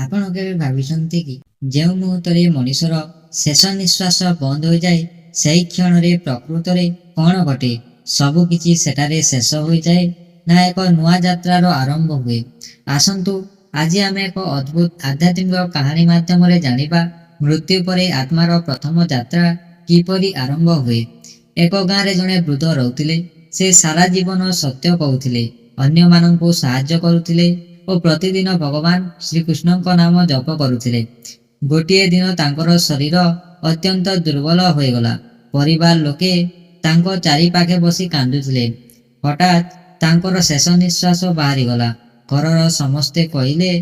ଆପଣ କେବେ ଭାବିଛନ୍ତି କି ଯେଉଁ ମୁହୂର୍ତ୍ତରେ ମଣିଷର ଶେଷ ନିଶ୍ୱାସ ବନ୍ଦ ହୋଇଯାଏ ସେହି କ୍ଷଣରେ ପ୍ରକୃତରେ କ'ଣ ଘଟେ? ସବୁକିଛି ସେଠାରେ ଶେଷ ହୋଇଯାଏ ନା ଏକ ନୂଆ ଯାତ୍ରାର ଆରମ୍ଭ ହୁଏ? ଆସନ୍ତୁ ଆଜି ଆମେ ଏକ ଅଦ୍ଭୁତ ଆଧ୍ୟାତ୍ମିକ କାହାଣୀ ମାଧ୍ୟମରେ ଜାଣିବା ମୃତ୍ୟୁ ପରେ ଆତ୍ମାର ପ୍ରଥମ ଯାତ୍ରା କିପରି ଆରମ୍ଭ ହୁଏ। ଏକ ଗାଁରେ ଜଣେ ବୃଦ୍ଧ ରହୁଥିଲେ। ସେ ସାରା ଜୀବନ ସତ୍ୟ କହୁଥିଲେ, ଅନ୍ୟମାନଙ୍କୁ ସାହାଯ୍ୟ କରୁଥିଲେ ଓ ପ୍ରତିଦିନ ଭଗବାନ ଶ୍ରୀକୃଷ୍ଣଙ୍କ ନାମ ଜପ କରୁଥିଲେ। ଗୋଟିଏ ଦିନ ତାଙ୍କର ଶରୀର ଅତ୍ୟନ୍ତ ଦୁର୍ବଳ ହୋଇଗଲା। ପରିବାର ଲୋକେ ତାଙ୍କ ଚାରିପାଖେ ବସି କାନ୍ଦୁଥିଲେ। ହଠାତ୍ ତାଙ୍କର ଶେଷ ନିଶ୍ୱାସ ବାହାରିଗଲା। ଘରର ସମସ୍ତେ କହିଲେ,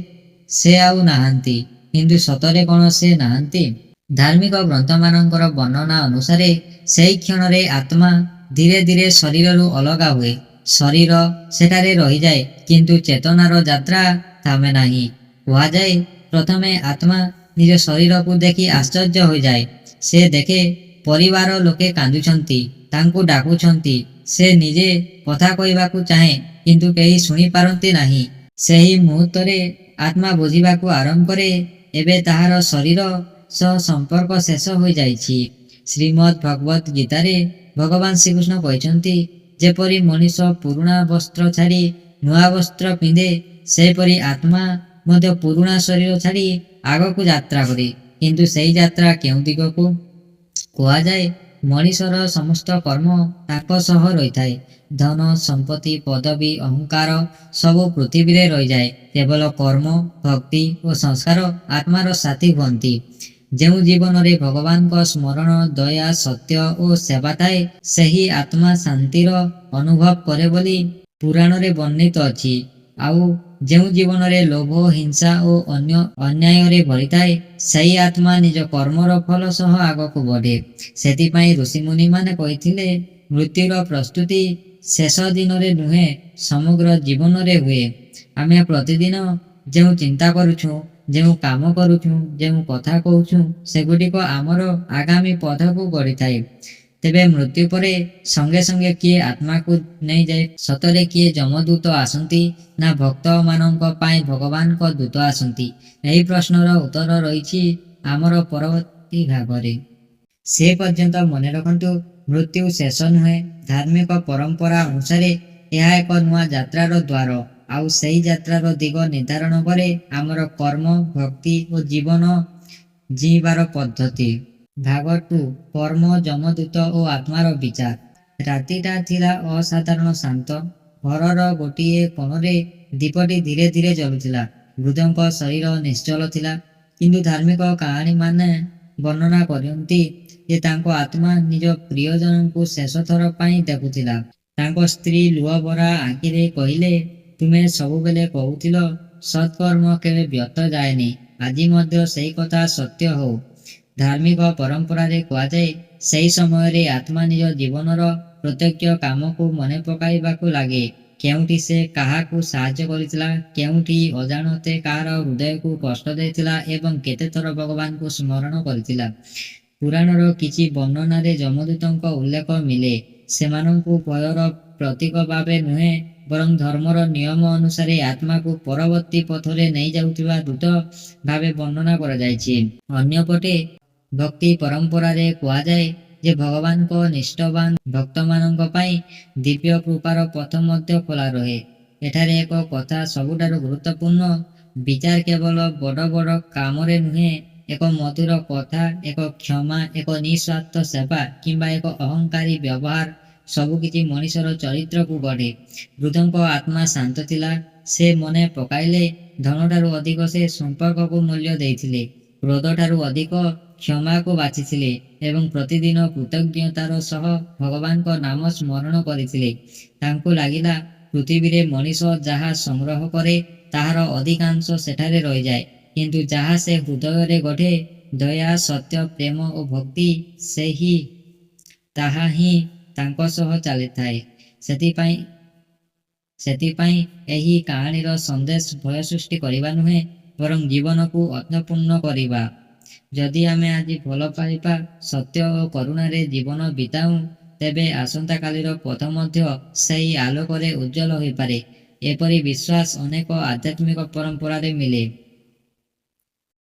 ସେ ଆଉ ନାହାନ୍ତି। କିନ୍ତୁ ସତରେ କ'ଣ ସେ ନାହାନ୍ତି? ଧାର୍ମିକ ଗ୍ରନ୍ଥମାନଙ୍କର ବର୍ଣ୍ଣନା ଅନୁସାରେ ସେହି କ୍ଷଣରେ ଆତ୍ମା ଧୀରେ ଧୀରେ ଶରୀରରୁ ଅଲଗା ହୁଏ। ଶରୀର ସେଠାରେ ରହିଯାଏ, କିନ୍ତୁ ଚେତନାର ଯାତ୍ରା ଥମେ ନାହିଁ। କୁହାଯାଏ, ପ୍ରଥମେ ଆତ୍ମା ନିଜ ଶରୀରକୁ ଦେଖି ଆଶ୍ଚର୍ଯ୍ୟ ହୋଇଯାଏ। ସେ ଦେଖେ ପରିବାର ଲୋକେ କାନ୍ଦୁଛନ୍ତି, ତାଙ୍କୁ ଡାକୁଛନ୍ତି। ସେ ନିଜେ କଥା କହିବାକୁ ଚାହେଁ, କିନ୍ତୁ କେହି ଶୁଣିପାରନ୍ତି ନାହିଁ। ସେହି ମୁହୂର୍ତ୍ତରେ ଆତ୍ମା ବୁଝିବାକୁ ଆରମ୍ଭ କରେ, ଏବେ ତାହାର ଶରୀର ସହ ସମ୍ପର୍କ ଶେଷ ହୋଇଯାଇଛି। ଶ୍ରୀମଦ୍ ଭଗବତ ଗୀତାରେ ଭଗବାନ ଶ୍ରୀକୃଷ୍ଣ କହିଛନ୍ତି, ଯେପରି ମଣିଷ ପୁରୁଣା ବସ୍ତ୍ର ଛାଡ଼ି ନୂଆ ବସ୍ତ୍ର ପିନ୍ଧେ, ସେପରି ଆତ୍ମା ମଧ୍ୟ ପୁରୁଣା ଶରୀର ଛାଡ଼ି ଆଗକୁ ଯାତ୍ରା କରେ। କିନ୍ତୁ ସେହି ଯାତ୍ରା କେଉଁ ଦିଗକୁ? କୁହାଯାଏ, ମଣିଷର ସମସ୍ତ କର୍ମ ତାଙ୍କ ସହ ରହିଥାଏ। ଧନ, ସମ୍ପତ୍ତି, ପଦବୀ, ଅହଙ୍କାର ସବୁ ପୃଥିବୀରେ ରହିଯାଏ। କେବଳ କର୍ମ, ଭକ୍ତି ଓ ସଂସ୍କାର ଆତ୍ମାର ସାଥୀ ହୁଅନ୍ତି। ଯେଉଁ ଜୀବନରେ ଭଗବାନଙ୍କ ସ୍ମରଣ, ଦୟା, ସତ୍ୟ ଓ ସେବା ଥାଏ, ସେହି ଆତ୍ମା ଶାନ୍ତିର ଅନୁଭବ କରେ ବୋଲି ପୁରାଣରେ ବର୍ଣ୍ଣିତ ଅଛି। ଆଉ ଯେଉଁ ଜୀବନରେ ଲୋଭ, ହିଂସା ଓ ଅନ୍ୟ ଅନ୍ୟାୟରେ ଭରିଥାଏ, ସେହି ଆତ୍ମା ନିଜ କର୍ମର ଫଳ ସହ ଆଗକୁ ବଢ଼େ। ସେଥିପାଇଁ ଋଷିମୁନିମାନେ କହିଥିଲେ, ମୃତ୍ୟୁର ପ୍ରସ୍ତୁତି ଶେଷ ଦିନରେ ନୁହେଁ, ସମଗ୍ର ଜୀବନରେ ହୁଏ। ଆମେ ପ୍ରତିଦିନ ଯେଉଁ ଚିନ୍ତା କରୁଛୁ, ଯେଉଁ କାମ କରୁଛୁ, ଯେଉଁ କଥା କହୁଛୁ, ସେଗୁଡ଼ିକ ଆମର ଆଗାମୀ ପଥକୁ ଗଢ଼ିଥାଏ। ତେବେ ମୃତ୍ୟୁ ପରେ ସଙ୍ଗେ ସଙ୍ଗେ କିଏ ଆତ୍ମାକୁ ନେଇଯାଏ? ସତରେ କିଏ ଯମଦୂତ ଆସନ୍ତି ନା ଭକ୍ତମାନଙ୍କ ପାଇଁ ଭଗବାନଙ୍କ ଦୂତ ଆସନ୍ତି? ଏହି ପ୍ରଶ୍ନର ଉତ୍ତର ରହିଛି ଆମର ପରବର୍ତ୍ତୀ ଭାଗରେ। ସେ ପର୍ଯ୍ୟନ୍ତ ମନେ ରଖନ୍ତୁ, ମୃତ୍ୟୁ ଶେଷ ନୁହେଁ। ଧାର୍ମିକ ପରମ୍ପରା ଅନୁସାରେ ଏହା ଏକ ନୂଆ ଯାତ୍ରାର ଦ୍ୱାର। ଆଉ ସେହି ଯାତ୍ରାର ଦିଗ ନିର୍ଦ୍ଧାରଣ କରେ ଆମର କର୍ମ, ଭକ୍ତି ଓ ଜୀବନ ଜୀଇବାର ପଦ୍ଧତି। ଭାଗ 2, କର୍ମ, ଯମଦୂତ ଓ ଆତ୍ମାର ବିଚାର। ରାତିଟା ଥିଲା ଅସାଧାରଣ ଶାନ୍ତ। ଘରର ଗୋଟିଏ କୋଣରେ ଦୀପଟି ଧୀରେ ଧୀରେ ଜଳୁଥିଲା। ବୃଦ୍ଧଙ୍କ ଶରୀର ନିଶ୍ଚଳ ଥିଲା। କିନ୍ତୁ ଧାର୍ମିକ କାହାଣୀମାନେ ବର୍ଣ୍ଣନା କରନ୍ତି ଯେ ତାଙ୍କ ଆତ୍ମା ନିଜ ପ୍ରିୟଜନଙ୍କୁ ଶେଷ ଥର ପାଇଁ ଦେଖୁଥିଲା। ତାଙ୍କ ସ୍ତ୍ରୀ ଲୁହଭରା ଆଖିରେ କହିଲେ, ତୁମେ ସବୁବେଳେ କହୁଥିଲ, ସତ୍କର୍ମ କେବେ ବ୍ୟର୍ଥ ଯାଏନି। ଆଜି ମଧ୍ୟ ସେହି କଥା ସତ୍ୟ ହେଉ। ଧାର୍ମିକ ପରମ୍ପରାରେ କୁହାଯାଏ, ସେହି ସମୟରେ ଆତ୍ମା ନିଜ ଜୀବନର ପ୍ରତ୍ୟେକ କାମକୁ ମନେ ପକାଇବାକୁ ଲାଗେ। କେଉଁଠି ସେ କାହାକୁ ସାହାଯ୍ୟ କରିଥିଲା, କେଉଁଠି ଅଜାଣତେ କାହାର ହୃଦୟକୁ କଷ୍ଟ ଦେଇଥିଲା ଏବଂ କେତେଥର ଭଗବାନଙ୍କୁ ସ୍ମରଣ କରିଥିଲା। ପୁରାଣର କିଛି ବର୍ଣ୍ଣନାରେ ଯମଦୂତଙ୍କ ଉଲ୍ଲେଖ ମିଳେ। ସେମାନଙ୍କୁ ଭୟର ପ୍ରତୀକ ଭାବେ ନୁହେଁ, ବରଂ ଧର୍ମର ନିୟମ ଅନୁସାରେ ଆତ୍ମାକୁ ପରବର୍ତ୍ତୀ ପଥରେ ନେଇଯାଉଥିବା ଦୂତ ଭାବେ ବର୍ଣ୍ଣନା କରାଯାଇଛି। ଅନ୍ୟପଟେ ଭକ୍ତି ପରମ୍ପରାରେ କୁହାଯାଏ ଯେ ଭଗବାନଙ୍କ ନିଷ୍ଠାବାନ ଭକ୍ତମାନଙ୍କ ପାଇଁ ଦିବ୍ୟ କୃପାର ପଥ ମଧ୍ୟ ଖୋଲା ରହେ। ଏଠାରେ ଏକ କଥା ସବୁଠାରୁ ଗୁରୁତ୍ୱପୂର୍ଣ୍ଣ, ବିଚାର କେବଳ ବଡ଼ ବଡ଼ କାମରେ ନୁହେଁ। ଏକ ମଧୁର କଥା, ଏକ କ୍ଷମା, ଏକ ନିଃସ୍ୱାର୍ଥ ସେବା କିମ୍ବା ଏକ ଅହଙ୍କାରୀ ବ୍ୟବହାର, ସବୁକିଛି ମଣିଷର ଚରିତ୍ରକୁ ଗଢ଼େ। ବୃଦ୍ଧଙ୍କ ଆତ୍ମା ଶାନ୍ତ ଥିଲା। ସେ ମନେ ପକାଇଲେ, ଧନଠାରୁ ଅଧିକ ସେ ସମ୍ପର୍କକୁ ମୂଲ୍ୟ ଦେଇଥିଲେ, କ୍ରୋଧଠାରୁ ଅଧିକ କ୍ଷମାକୁ ବାଛିଥିଲେ ଏବଂ ପ୍ରତିଦିନ କୃତଜ୍ଞତାର ସହ ଭଗବାନଙ୍କ ନାମ ସ୍ମରଣ କରିଥିଲେ। ତାଙ୍କୁ ଲାଗିଲା, ପୃଥିବୀରେ ମଣିଷ ଯାହା ସଂଗ୍ରହ କରେ, ତାହାର ଅଧିକାଂଶ ସେଠାରେ ରହିଯାଏ। କିନ୍ତୁ ଯାହା ସେ ହୃଦୟରେ ଗଢ଼େ, ଦୟା, ସତ୍ୟ, ପ୍ରେମ ଓ ଭକ୍ତି, ତାହା ହିଁ ତାଙ୍କ ସହ ଚାଲିଥାଏ। ସେଥିପାଇଁ ଏହି କାହାଣୀର ସନ୍ଦେଶ ଭୟ ସୃଷ୍ଟି କରିବା ନୁହେଁ, ବରଂ ଜୀବନକୁ ଅର୍ଥପୂର୍ଣ୍ଣ କରିବା। ଯଦି ଆମେ ଆଜି ଭଲ ପାଇବା, ସତ୍ୟ ଓ କରୁଣାରେ ଜୀବନ ବିତାଉଁ, ତେବେ ଆସନ୍ତାକାଲିର ପଥ ମଧ୍ୟ ସେହି ଆଲୋକରେ ଉଜ୍ଜ୍ୱଳ ହୋଇପାରେ। ଏପରି ବିଶ୍ୱାସ ଅନେକ ଆଧ୍ୟାତ୍ମିକ ପରମ୍ପରାରେ ମିଳେ।